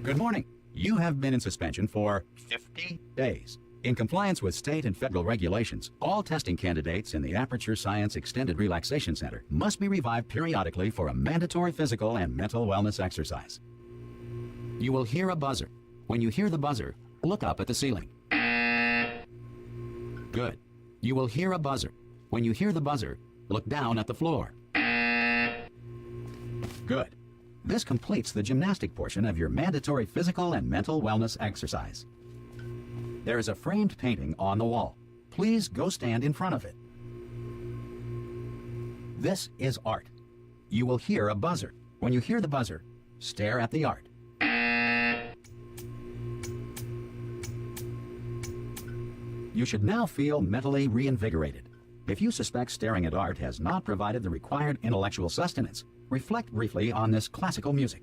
Good morning. You have been in suspension for 50 days. In compliance with state and federal regulations, all testing candidates in the Aperture Science Extended Relaxation Center must be revived periodically for a mandatory physical and mental wellness exercise. You will hear a buzzer. When you hear the buzzer, look up at the ceiling. Good. You will hear a buzzer. When you hear the buzzer, look down at the floor. Good. This completes the gymnastic portion of your mandatory physical and mental wellness exercise. There is a framed painting on the wall. Please go stand in front of it. This is art. You will hear a buzzer. When you hear the buzzer, stare at the art. You should now feel mentally reinvigorated. If you suspect staring at art has not provided the required intellectual sustenance, reflect briefly on this classical music.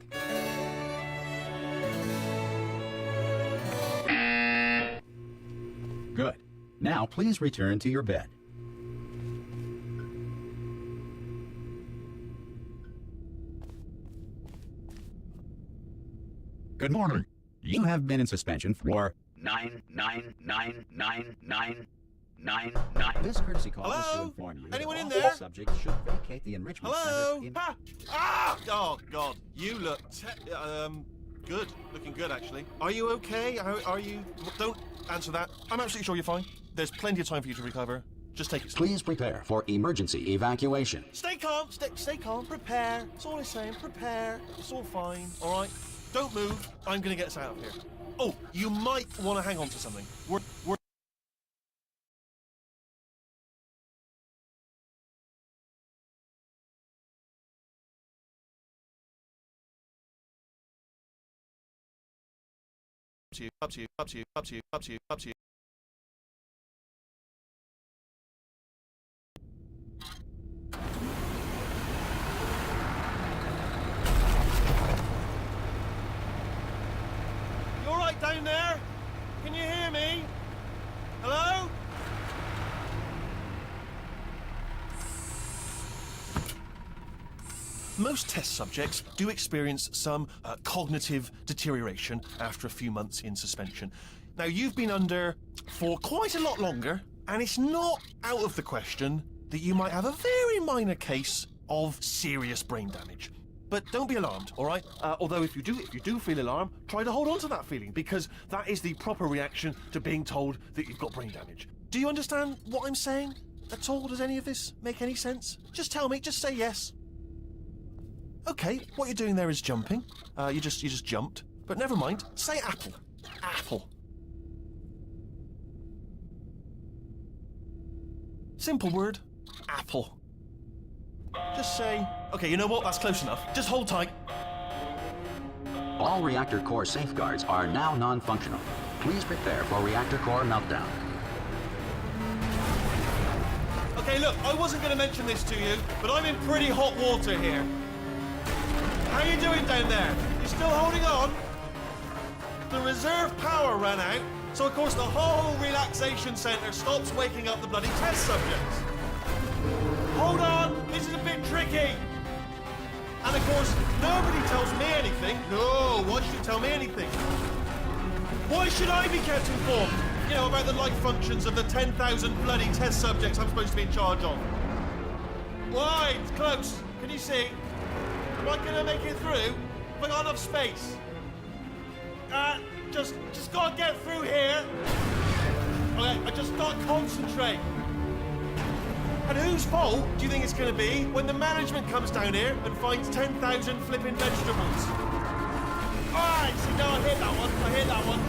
Good. Now please return to your bed. Good morning. You have been in suspension for 9999999. This courtesy call is to inform you Anyone that in all there? subjects should vacate the enrichment Hello? center. Ah! Ah! Oh, God. You look good. Looking good, actually. Are you okay? Are you... Don't answer that. I'm absolutely sure you're fine. There's plenty of time for you to recover. Just take it slow. Please prepare for emergency evacuation. Stay calm. Stay calm. Prepare. That's all I'm saying. Prepare. It's all fine. All right? Don't move. I'm going to get us out of here. Oh, you might want to hang on to something. We're... Up to you. You all right down there? Can you hear me? Hello? Most test subjects do experience some cognitive deterioration after a few months in suspension. Now, you've been under for quite a lot longer, and it's not out of the question that you might have a very minor case of serious brain damage. But don't be alarmed, all right? Although if you do feel alarm, try to hold on to that feeling, because that is the proper reaction to being told that you've got brain damage. Do you understand what I'm saying at all? Does any of this make any sense? Just tell me, just say yes. Okay, what you're doing there is jumping. You just jumped. But never mind. Say apple. Apple. Simple word. Apple. Just say... Okay, you know what? That's close enough. Just hold tight. All reactor core safeguards are now non-functional. Please prepare for reactor core meltdown. Okay, look, I wasn't going to mention this to you, but I'm in pretty hot water here. How you doing down there? You still holding on? The reserve power ran out, so of course the whole relaxation centre stops waking up the bloody test subjects. Hold on, this is a bit tricky. And of course, nobody tells me anything. No, why should you tell me anything? Why should I be kept informed? You know, about the life functions of the 10,000 bloody test subjects I'm supposed to be in charge of. Why? It's close. Can you see? Am I gonna make it through? Have I got enough space? Just gotta get through here. Okay, I just gotta concentrate. And whose fault do you think it's gonna be when the management comes down here and finds 10,000 flipping vegetables? Alright, see, no, I hit that one.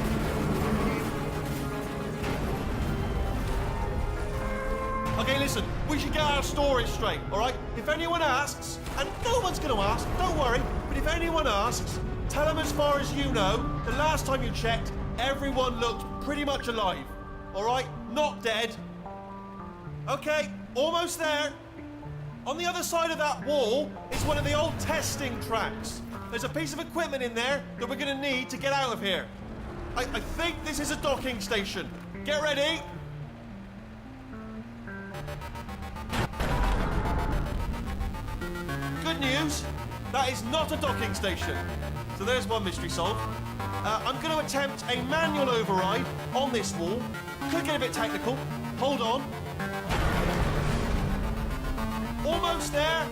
Okay, listen, we should get our story straight, all right? If anyone asks, and no one's going to ask, don't worry, but if anyone asks, tell them as far as you know, the last time you checked, everyone looked pretty much alive, all right? Not dead. Okay, almost there. On the other side of that wall is one of the old testing tracks. There's a piece of equipment in there that we're going to need to get out of here. I think this is a docking station. Get ready. Good news, that is not a docking station. So there's one mystery solved. I'm going to attempt a manual override on this wall. Could get a bit technical. Hold on. Almost there.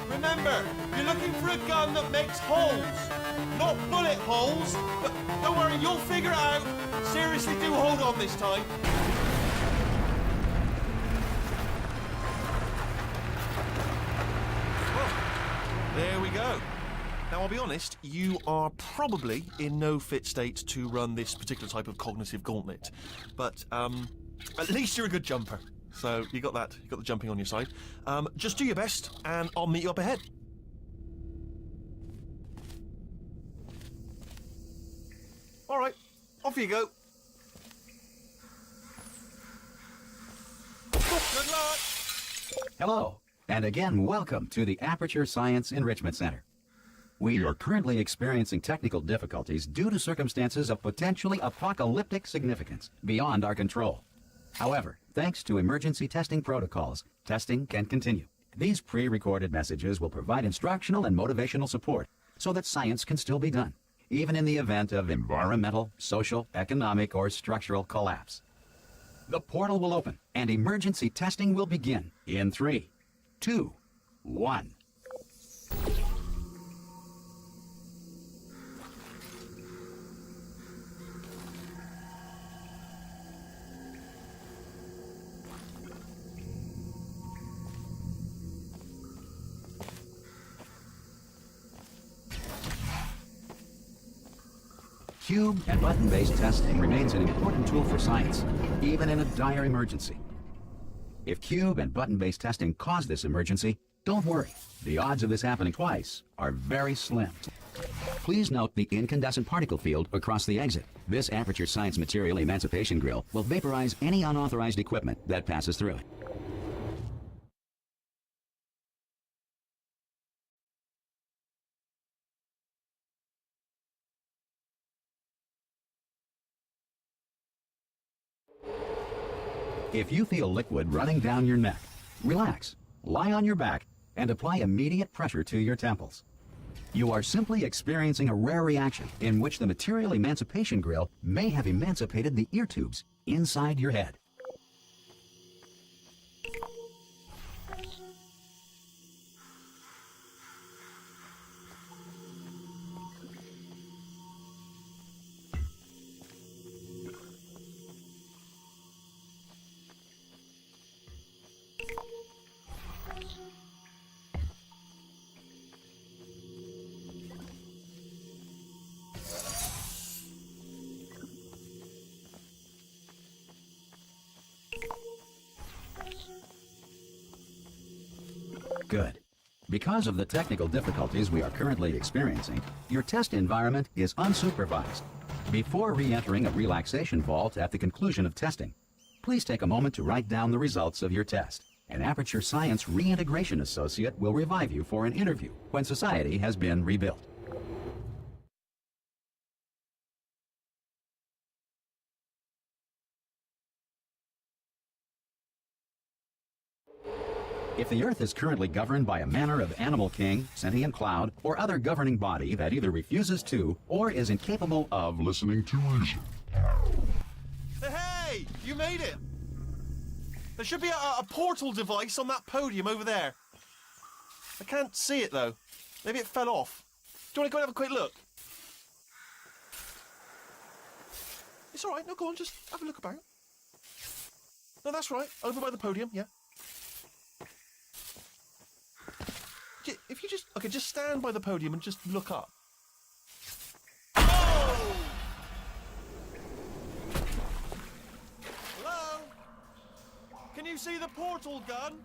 Remember, you're looking for a gun that makes holes, not bullet holes. But don't worry, you'll figure it out. Seriously, do hold on this time. There we go. Now, I'll be honest, you are probably in no fit state to run this particular type of cognitive gauntlet. But, at least you're a good jumper. So, you got that. You got the jumping on your side. Just do your best, and I'll meet you up ahead. All right, off you go. Good luck. Hello, and again, welcome to the Aperture Science Enrichment Center. We are currently experiencing technical difficulties due to circumstances of potentially apocalyptic significance beyond our control. However, thanks to emergency testing protocols, testing can continue. These pre-recorded messages will provide instructional and motivational support so that science can still be done, even in the event of environmental, social, economic, or structural collapse. The portal will open, and emergency testing will begin in 3, 2, 1. Cube and button-based testing remains an important tool for science, even in a dire emergency. If cube and button-based testing cause this emergency, don't worry. The odds of this happening twice are very slim. Please note the incandescent particle field across the exit. This Aperture Science Material Emancipation Grill will vaporize any unauthorized equipment that passes through it. If you feel liquid running down your neck, relax, lie on your back, and apply immediate pressure to your temples. You are simply experiencing a rare reaction in which the Material Emancipation Grill may have emancipated the ear tubes inside your head. Good. Because of the technical difficulties we are currently experiencing, your test environment is unsupervised. Before re-entering a relaxation vault at the conclusion of testing, please take a moment to write down the results of your test. An Aperture Science Reintegration Associate will revive you for an interview when society has been rebuilt. If the Earth is currently governed by a manner of animal king, sentient cloud, or other governing body that either refuses to or is incapable of listening to reason. Hey, you made it! There should be a portal device on that podium over there. I can't see it though. Maybe it fell off. Do you want to go and have a quick look? It's alright, no, go on, just have a look about. No, that's right, over by the podium, yeah. If you just stand by the podium and just look up. Oh! Hello? Can you see the portal gun?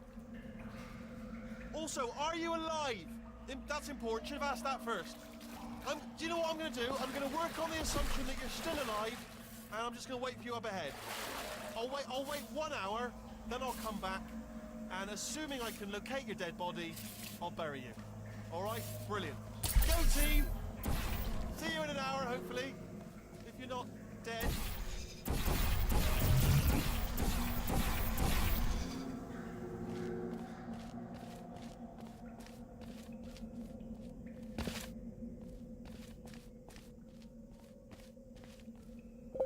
Also, are you alive? That's important. Should have asked that first. Do you know what I'm going to do? I'm going to work on the assumption that you're still alive, and I'm just going to wait for you up ahead. I'll wait 1 hour, then I'll come back. And assuming I can locate your dead body, I'll bury you. All right? Brilliant. Go team! See you in an hour, hopefully. If you're not dead.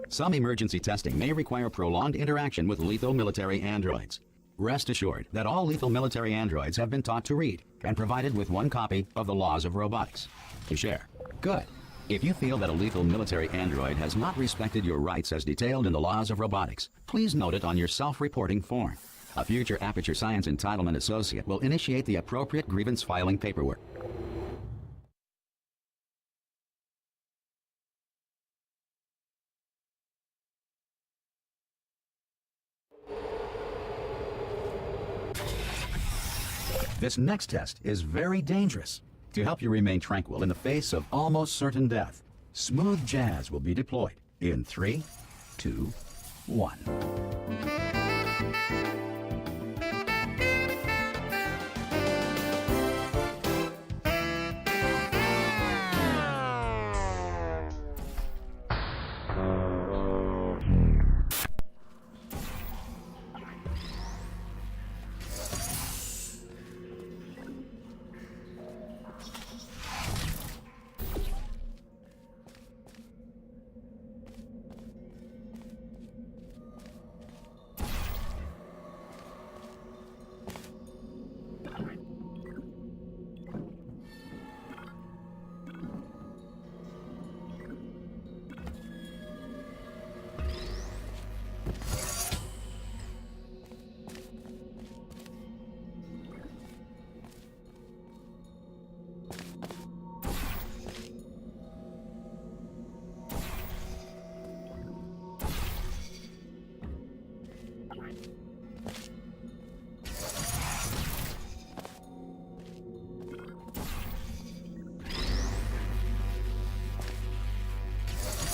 Some emergency testing may require prolonged interaction with lethal military androids. Rest assured that all lethal military androids have been taught to read and provided with one copy of the Laws of Robotics to share. Good. If you feel that a lethal military android has not respected your rights as detailed in the Laws of Robotics, please note it on your self-reporting form. A future Aperture Science Entitlement Associate will initiate the appropriate grievance filing paperwork. This next test is very dangerous. To help you remain tranquil in the face of almost certain death, smooth jazz will be deployed in 3, 2, 1.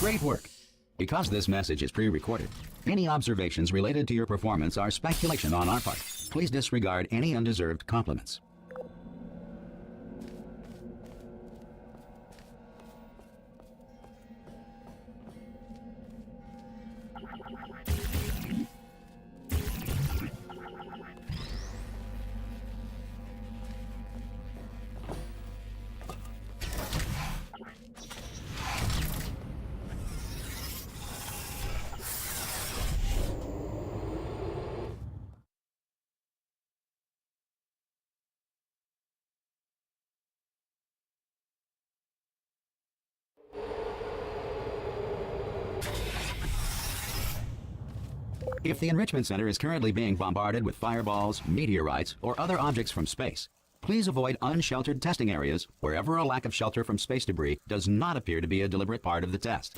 Great work. Because this message is pre-recorded, any observations related to your performance are speculation on our part. Please disregard any undeserved compliments. If the Enrichment Center is currently being bombarded with fireballs, meteorites, or other objects from space, please avoid unsheltered testing areas wherever a lack of shelter from space debris does not appear to be a deliberate part of the test.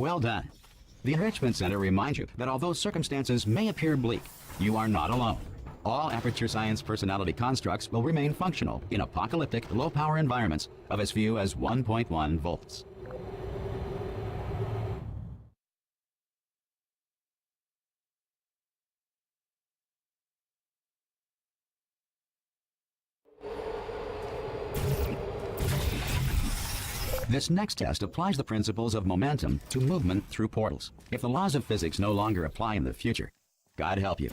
Well done. The Enrichment Center reminds you that although circumstances may appear bleak, you are not alone. All Aperture Science personality constructs will remain functional in apocalyptic, low-power environments of as few as 1.1 volts. This next test applies the principles of momentum to movement through portals. If the laws of physics no longer apply in the future, God help you.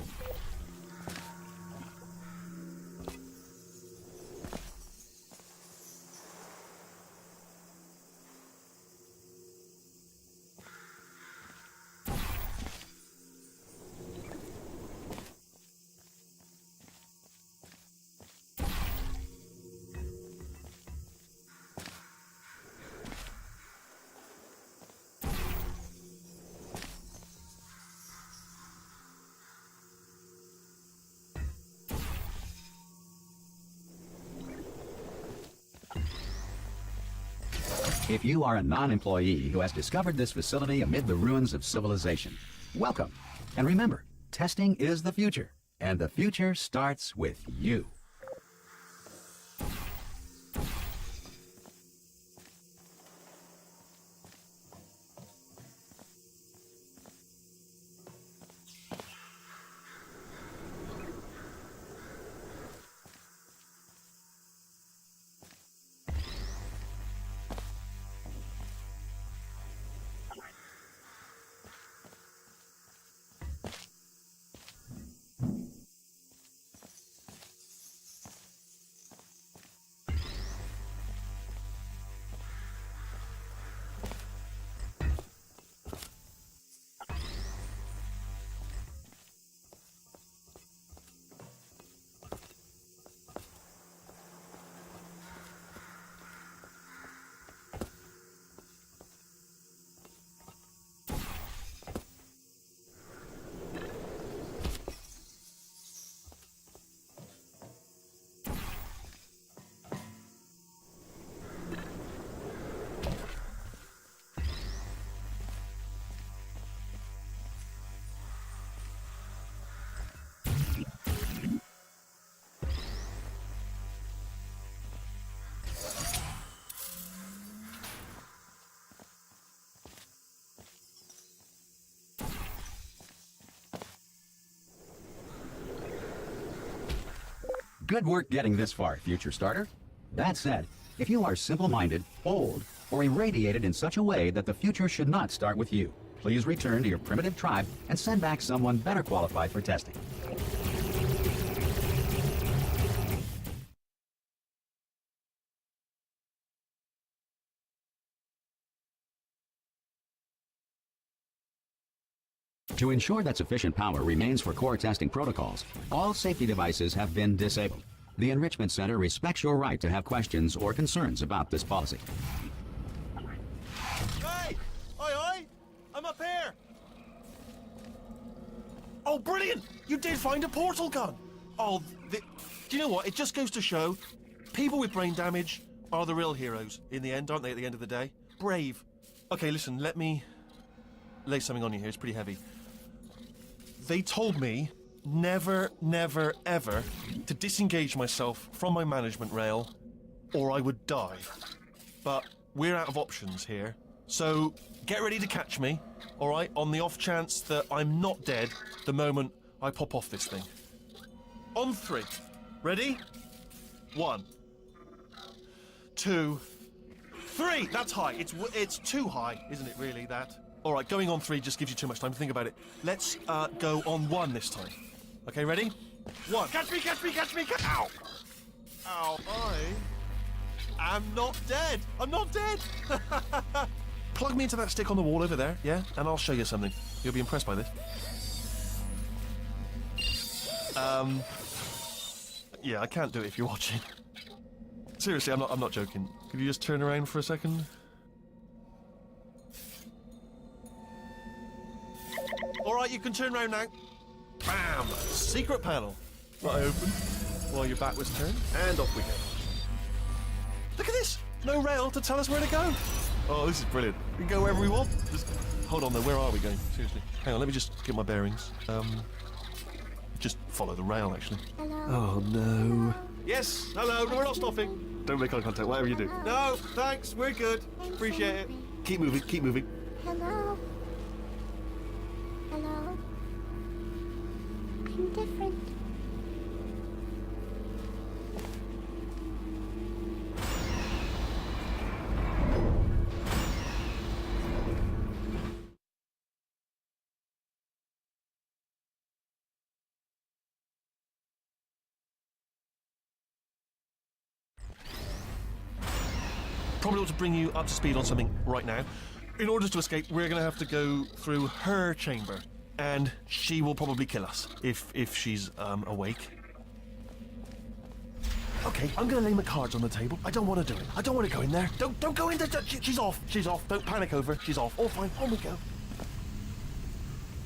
If you are a non-employee who has discovered this facility amid the ruins of civilization, welcome. And remember, testing is the future, and the future starts with you. Good work getting this far, future starter. That said, if you are simple-minded, old, or irradiated in such a way that the future should not start with you, please return to your primitive tribe and send back someone better qualified for testing. To ensure that sufficient power remains for core testing protocols, all safety devices have been disabled. The Enrichment Center respects your right to have questions or concerns about this policy. Hey! Oi! I'm up here! Oh, brilliant! You did find a portal gun! Oh, do you know what? It just goes to show, people with brain damage are the real heroes in the end, aren't they, at the end of the day? Brave. Okay, listen, let me lay something on you here. It's pretty heavy. They told me never, never, ever to disengage myself from my management rail or I would die. But we're out of options here. So get ready to catch me, all right, on the off chance that I'm not dead the moment I pop off this thing. On 3. Ready? 1, 2, 3. That's high. It's too high, isn't it, really, that? All right, going on 3 just gives you too much time to think about it. Let's go on 1 this time. Okay, ready? 1. Catch me, catch me, catch me, catch... Ow! Ow, I am not dead. I'm not dead. Plug me into that stick on the wall over there, yeah? And I'll show you something. You'll be impressed by this. Yeah, I can't do it if you're watching. Seriously, I'm not joking. Could you just turn around for a second? All right, you can turn around now. Bam! Secret panel. That I open while your back was turned, and off we go. Look at this! No rail to tell us where to go. Oh, this is brilliant. We can go wherever we want. Just hold on though, where are we going? Seriously. Hang on, let me just get my bearings. Just follow the rail, actually. Hello. Oh, no. Hello. Yes, hello, no, we're not stopping. Don't make eye contact, whatever you do. No, thanks, we're good. I'm Appreciate it. sorry. Keep moving, keep moving. Hello. Hello. I'm different. Probably ought to bring you up to speed on something right now. In order to escape, we're going to have to go through her chamber, and she will probably kill us if she's awake. Okay, I'm going to lay my cards on the table. I don't want to do it. I don't want to go in there. Don't go in there. She's off. She's off. Don't panic over. She's off. All fine. On we go.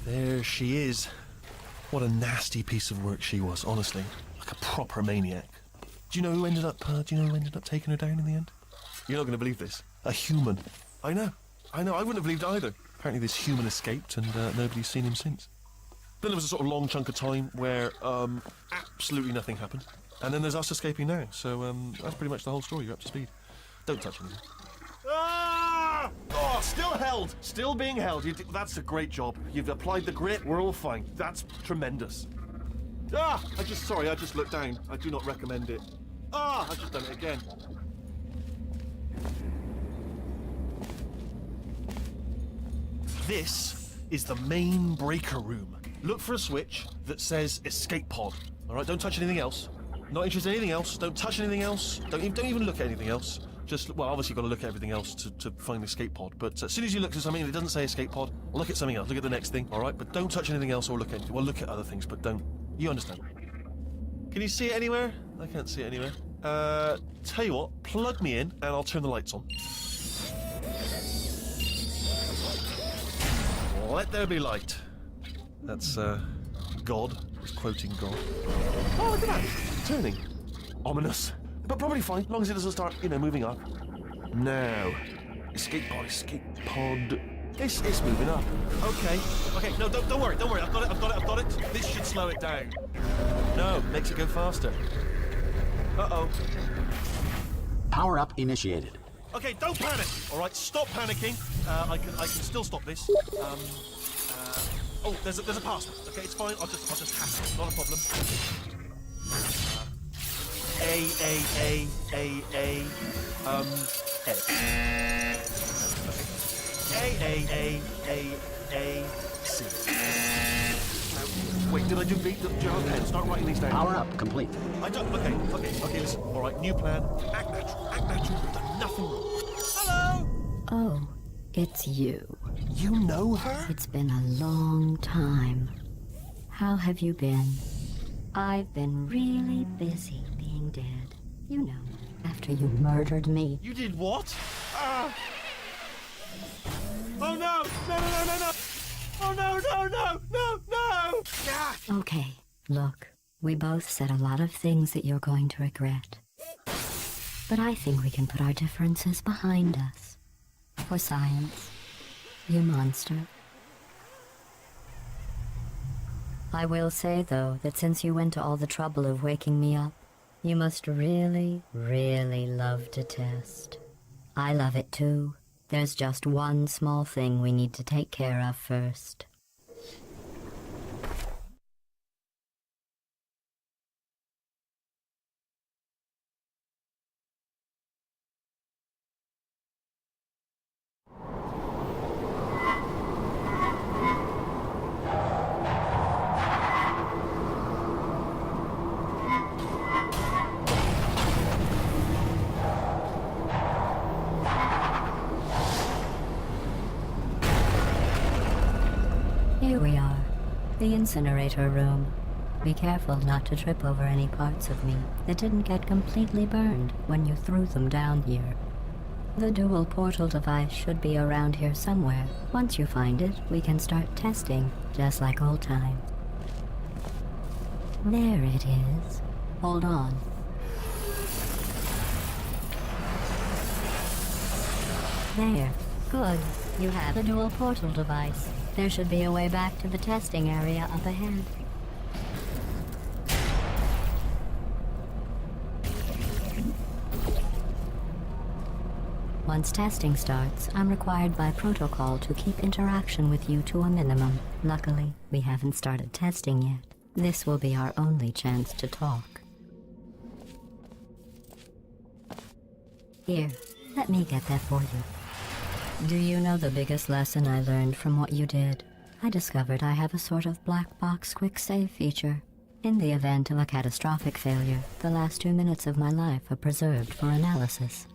There she is. What a nasty piece of work she was, honestly. Like a proper maniac. Do you know who ended up taking her down in the end? You're not going to believe this. A human. I know. I wouldn't have believed either. Apparently this human escaped and nobody's seen him since. Then there was a sort of long chunk of time where absolutely nothing happened. And then there's us escaping now. So that's pretty much the whole story. You're up to speed. Don't touch anything. Ah! Oh, still held. Still being held. That's a great job. You've applied the grit. We're all fine. That's tremendous. Ah! I just looked down. I do not recommend it. Ah! I've just done it again. This is the main breaker room. Look for a switch that says escape pod. All right, don't touch anything else. Not interested in anything else. Don't touch anything else. Don't even look at anything else. Just, well, obviously you've got to look at everything else to find the escape pod. But as soon as you look at something and it doesn't say escape pod, look at something else. Look at the next thing, all right? But don't touch anything else or look at anything. Well, look at other things, but don't. You understand. Can you see it anywhere? I can't see it anywhere. Tell you what, plug me in and I'll turn the lights on. Let there be light. That's, God. He's quoting God. Oh, look at that. Turning. Ominous. But probably fine, as long as it doesn't start, moving up. Now. Escape pod. It's moving up. Okay, no, don't worry. I've got it. This should slow it down. No, makes it go faster. Uh-oh. Power up initiated. Okay, don't panic. All right, stop panicking. I can still stop this. Oh, there's a password. Okay, it's fine. I'll just hack it. Not a problem. A. C. Wait, did I do B? Do you have a pen? Start writing these down. Power up complete. I don't. Okay. Listen. All right, new plan. Act natural. We've done nothing wrong. Hello. Oh, it's you. You know her? It's been a long time. How have you been? I've been really busy being dead. You know, after you murdered me. You did what? Oh no! No! Oh no! Ah! Okay, look, we both said a lot of things that you're going to regret. But I think we can put our differences behind us. For science. You monster. I will say, though, that since you went to all the trouble of waking me up, you must really, really love to test. I love it too. There's just one small thing we need to take care of first. Here we are, the incinerator room. Be careful not to trip over any parts of me that didn't get completely burned when you threw them down here. The dual portal device should be around here somewhere. Once you find it, we can start testing, just like old times. There it is. Hold on. There. Good. You have the dual portal device. There should be a way back to the testing area up ahead. Once testing starts, I'm required by protocol to keep interaction with you to a minimum. Luckily, we haven't started testing yet. This will be our only chance to talk. Here, let me get that for you. Do you know the biggest lesson I learned from what you did? I discovered I have a sort of black box quick save feature. In the event of a catastrophic failure, the last 2 minutes of my life are preserved for analysis.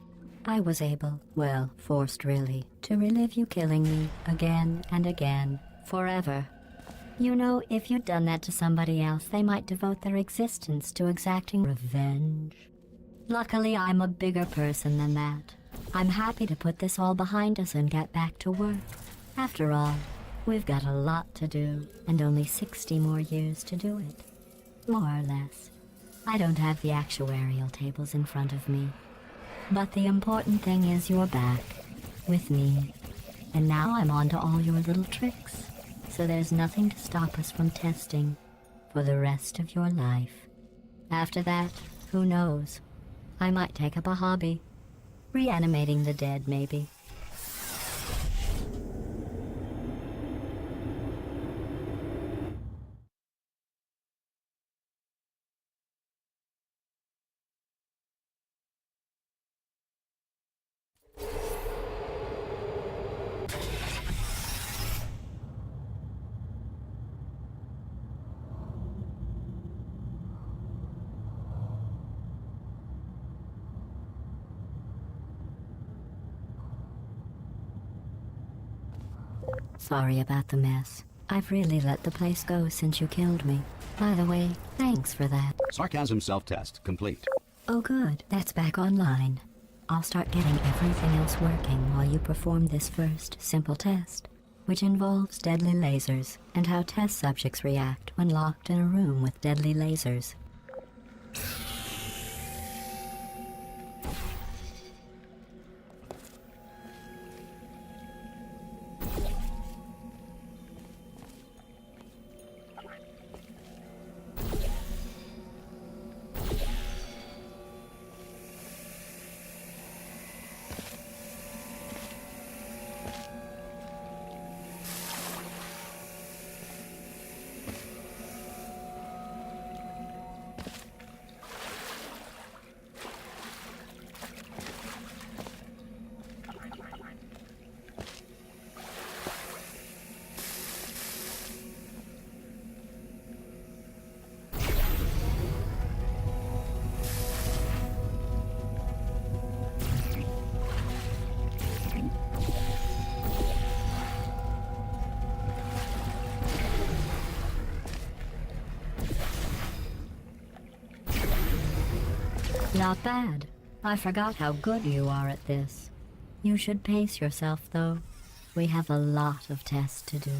I was able, well, forced really, to relive you killing me again and again, forever. You know, if you'd done that to somebody else, they might devote their existence to exacting revenge. Luckily, I'm a bigger person than that. I'm happy to put this all behind us and get back to work. After all, we've got a lot to do, and only 60 more years to do it. More or less. I don't have the actuarial tables in front of me. But the important thing is you're back, with me. And now I'm on to all your little tricks. So there's nothing to stop us from testing for the rest of your life. After that, who knows? I might take up a hobby. Reanimating the dead, maybe. Sorry about the mess. I've really let the place go since you killed me. By the way, thanks for that. Sarcasm self-test complete. Oh good, that's back online. I'll start getting everything else working while you perform this first, simple test, which involves deadly lasers and how test subjects react when locked in a room with deadly lasers. Not bad. I forgot how good you are at this. You should pace yourself, though. We have a lot of tests to do.